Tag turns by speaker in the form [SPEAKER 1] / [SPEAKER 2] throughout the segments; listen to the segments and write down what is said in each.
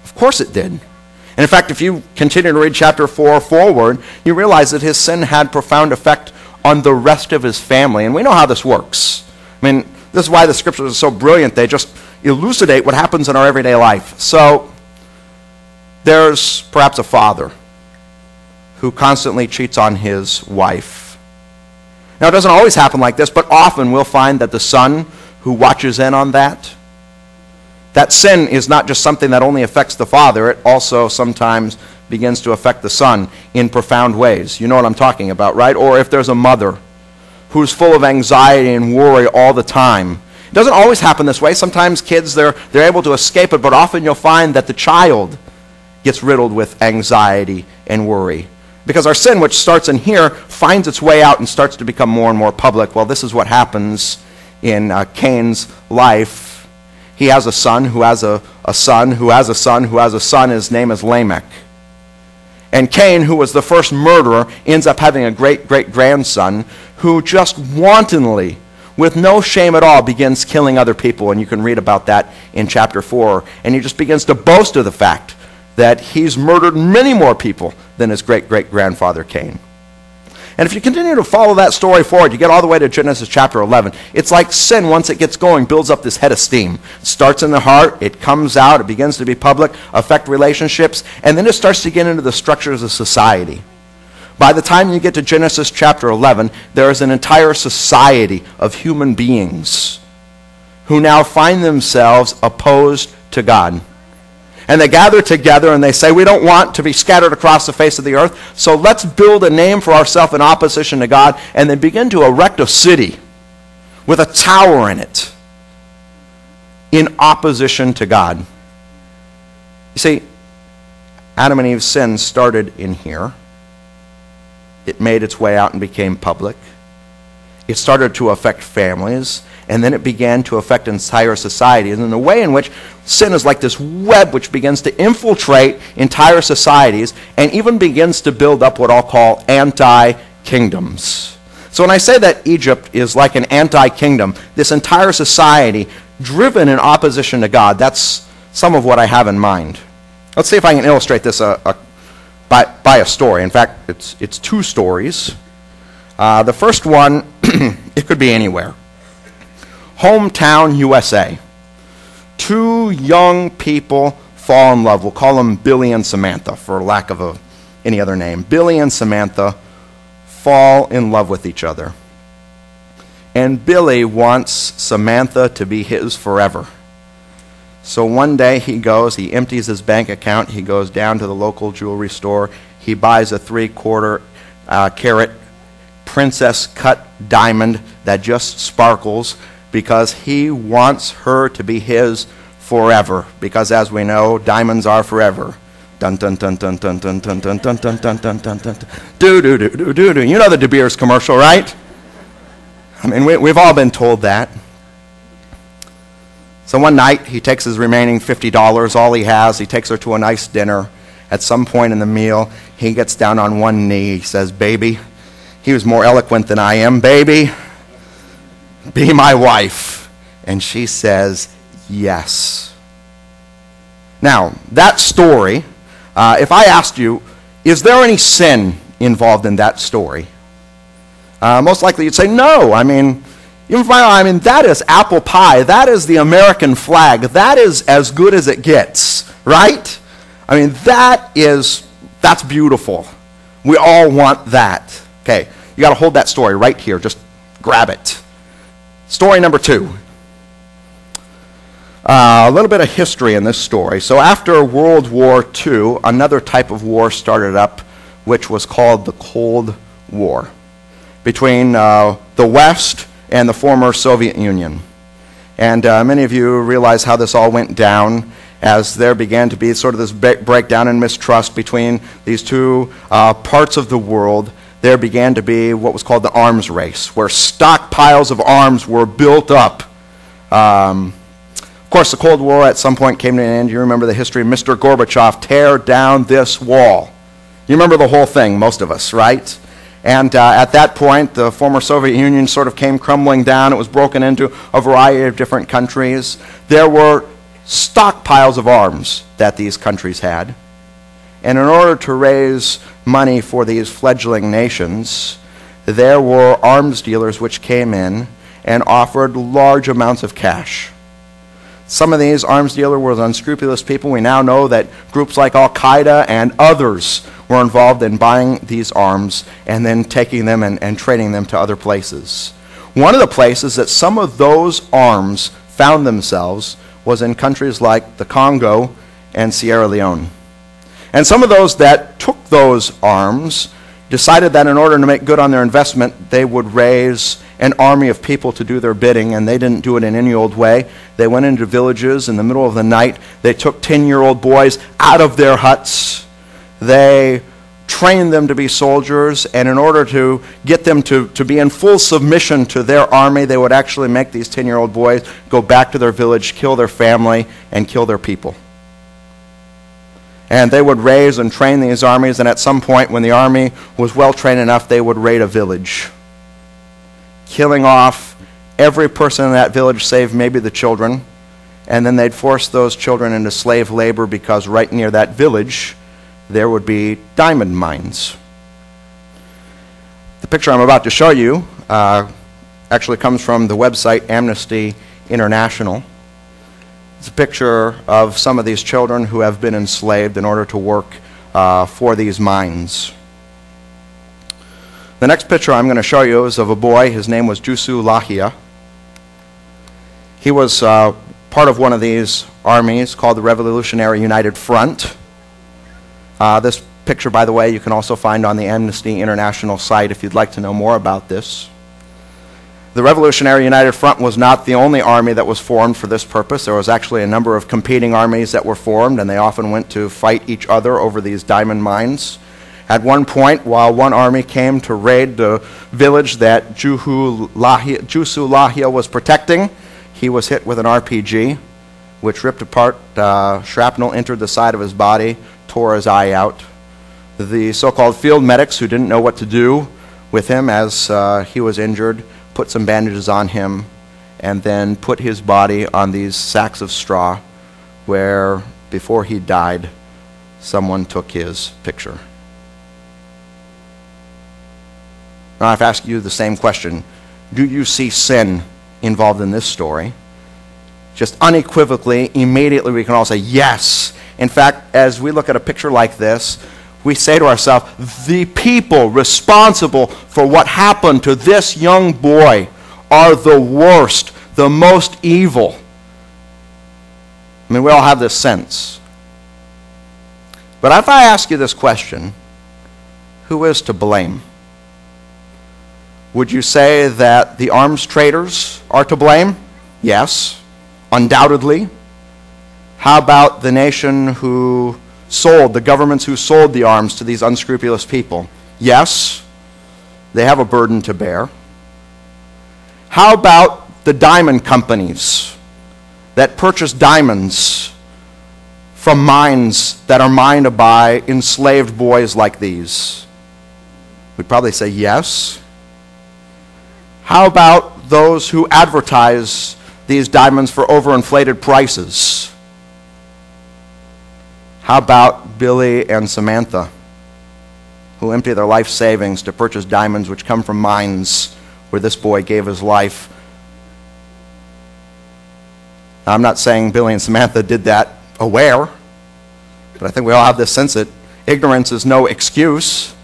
[SPEAKER 1] Of course it did. And in fact, if you continue to read chapter 4 forward, you realize that his sin had profound effect on the rest of his family. And we know how this works. I mean, this is why the scriptures are so brilliant. They just elucidate what happens in our everyday life. So there's perhaps a father who constantly cheats on his wife. Now, it doesn't always happen like this, but often we'll find that the son who watches in on that sin is not just something that only affects the father, it also sometimes begins to affect the son in profound ways. You know what I'm talking about, right? Or if there's a mother who's full of anxiety and worry all the time. It doesn't always happen this way. Sometimes kids, they're able to escape it, but often you'll find that the child gets riddled with anxiety and worry. Because our sin, which starts in here, finds its way out and starts to become more and more public. Well, this is what happens in Cain's life. He has a son who has a son who has a son who has a son. His name is Lamech. And Cain, who was the first murderer, ends up having a great-great-grandson who just wantonly, with no shame at all, begins killing other people. And you can read about that in chapter 4. And he just begins to boast of the fact that he's murdered many more people than his great-great-grandfather Cain. And if you continue to follow that story forward, you get all the way to Genesis chapter 11. It's like sin, once it gets going, builds up this head of steam. It starts in the heart, it comes out, it begins to be public, affect relationships, and then it starts to get into the structures of society. By the time you get to Genesis chapter 11, there is an entire society of human beings who now find themselves opposed to God. And they gather together and they say, we don't want to be scattered across the face of the earth, so let's build a name for ourselves in opposition to God, and then begin to erect a city with a tower in it in opposition to God. You see, Adam and Eve's sin started in here. It made its way out and became public. It started to affect families, and then it began to affect entire societies. And the way in which sin is like this web which begins to infiltrate entire societies and even begins to build up what I'll call anti-kingdoms. So when I say that Egypt is like an anti-kingdom, this entire society driven in opposition to God, that's some of what I have in mind. Let's see if I can illustrate this by a story. In fact, it's two stories. The first one, it could be anywhere. Hometown, USA. Two young people fall in love. We'll call them Billy and Samantha for lack of any other name. Billy and Samantha fall in love with each other. And Billy wants Samantha to be his forever. So one day he empties his bank account, he goes down to the local jewelry store, he buys a 3/4 carat princess cut diamond that just sparkles, because he wants her to be his forever. Because as we know, diamonds are forever. Dun dun dun dun dun dun dun dun dun dun dun dun dun dun. Do do do do do do. You know the De Beers commercial, right? I mean, we've all been told that. So one night he takes his remaining $50, all he has. He takes her to a nice dinner. At some point in the meal, he gets down on one knee. He says, "Baby," he was more eloquent than I am. "Baby, be my wife." And she says, "Yes." Now, that story, if I asked you, is there any sin involved in that story? Most likely you'd say no. I mean, that is apple pie. That is the American flag. That is as good as it gets, right? I mean, that's beautiful. We all want that. Okay, you got to hold that story right here. Just grab it. Story number 2. A little bit of history in this story. So after World War II, another type of war started up, which was called the Cold War, between the West and the former Soviet Union. And many of you realize how this all went down, as there began to be sort of this breakdown and mistrust between these two parts of the world. There began to be what was called the arms race, where stockpiles of arms were built up. Of course, the Cold War at some point came to an end. You remember the history of Mr. Gorbachev, tear down this wall. You remember the whole thing, most of us, right? And at that point, the former Soviet Union sort of came crumbling down. It was broken into a variety of different countries. There were stockpiles of arms that these countries had. And in order to raise money for these fledgling nations, there were arms dealers which came in and offered large amounts of cash. Some of these arms dealers were unscrupulous people. We now know that groups like Al-Qaeda and others were involved in buying these arms and then taking them and trading them to other places. One of the places that some of those arms found themselves was in countries like the Congo and Sierra Leone. And some of those that took those arms decided that in order to make good on their investment, they would raise an army of people to do their bidding, and they didn't do it in any old way. They went into villages in the middle of the night. They took 10-year-old boys out of their huts. They trained them to be soldiers, and in order to get them to be in full submission to their army, they would actually make these 10-year-old boys go back to their village, kill their family, and kill their people. And they would raise and train these armies, and at some point when the army was well trained enough, they would raid a village, killing off every person in that village save maybe the children, and then they'd force those children into slave labor because right near that village there would be diamond mines. The picture I'm about to show you actually comes from the website Amnesty International. It's a picture of some of these children who have been enslaved in order to work for these mines. The next picture I'm going to show you is of a boy. His name was Jusu Lahia. He was part of one of these armies called the Revolutionary United Front. This picture, by the way, you can also find on the Amnesty International site if you'd like to know more about this. The Revolutionary United Front was not the only army that was formed for this purpose. There was actually a number of competing armies that were formed, and they often went to fight each other over these diamond mines. At one point, while one army came to raid the village that Jusu Lahia was protecting, he was hit with an RPG, which ripped apart. Shrapnel entered the side of his body, tore his eye out. The so-called field medics, who didn't know what to do with him as he was injured, put some bandages on him, and then put his body on these sacks of straw where, before he died, someone took his picture. Now I've asked you the same question. Do you see sin involved in this story? Just unequivocally, immediately we can all say yes. In fact, as we look at a picture like this, we say to ourselves, the people responsible for what happened to this young boy are the worst, the most evil. I mean, we all have this sense. But if I ask you this question, who is to blame? Would you say that the arms traders are to blame? Yes, undoubtedly. How about the nation who sold, the governments who sold the arms to these unscrupulous people? Yes, they have a burden to bear. How about the diamond companies that purchase diamonds from mines that are mined by enslaved boys like these? We'd probably say yes. How about those who advertise these diamonds for overinflated prices? How about Billy and Samantha, who empty their life savings to purchase diamonds which come from mines where this boy gave his life? Now, I'm not saying Billy and Samantha did that aware, but I think we all have this sense that ignorance is no excuse.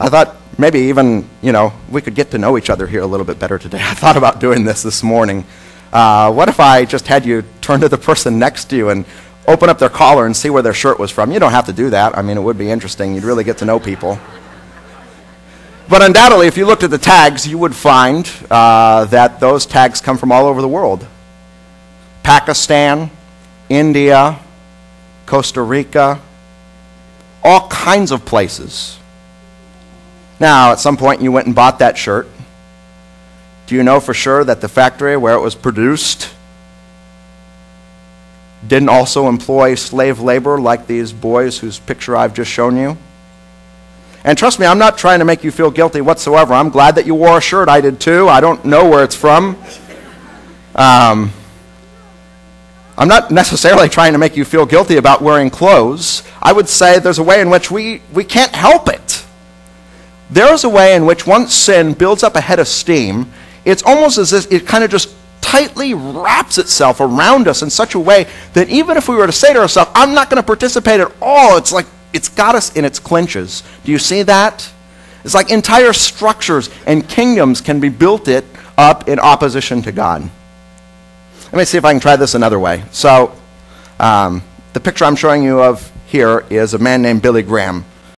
[SPEAKER 1] I thought maybe even, we could get to know each other here a little bit better today. I thought about doing this morning. What if I just had you turn to the person next to you and open up their collar and see where their shirt was from? You don't have to do that. I mean, it would be interesting. You'd really get to know people. But undoubtedly, if you looked at the tags, you would find that those tags come from all over the world. Pakistan, India, Costa Rica, all kinds of places. Now, at some point, you went and bought that shirt. Do you know for sure that the factory where it was produced didn't also employ slave labor like these boys whose picture I've just shown you? And trust me, I'm not trying to make you feel guilty whatsoever. I'm glad that you wore a shirt. I did too. I don't know where it's from. I'm not necessarily trying to make you feel guilty about wearing clothes. I would say there's a way in which we can't help it. There is a way in which once sin builds up a head of steam, it's almost as if it kind of just tightly wraps itself around us in such a way that even if we were to say to ourselves, I'm not going to participate at all, it's like it's got us in its clinches. Do you see that? It's like entire structures and kingdoms can be built up in opposition to God. Let me see if I can try this another way. So the picture I'm showing you of here is a man named Billy Graham.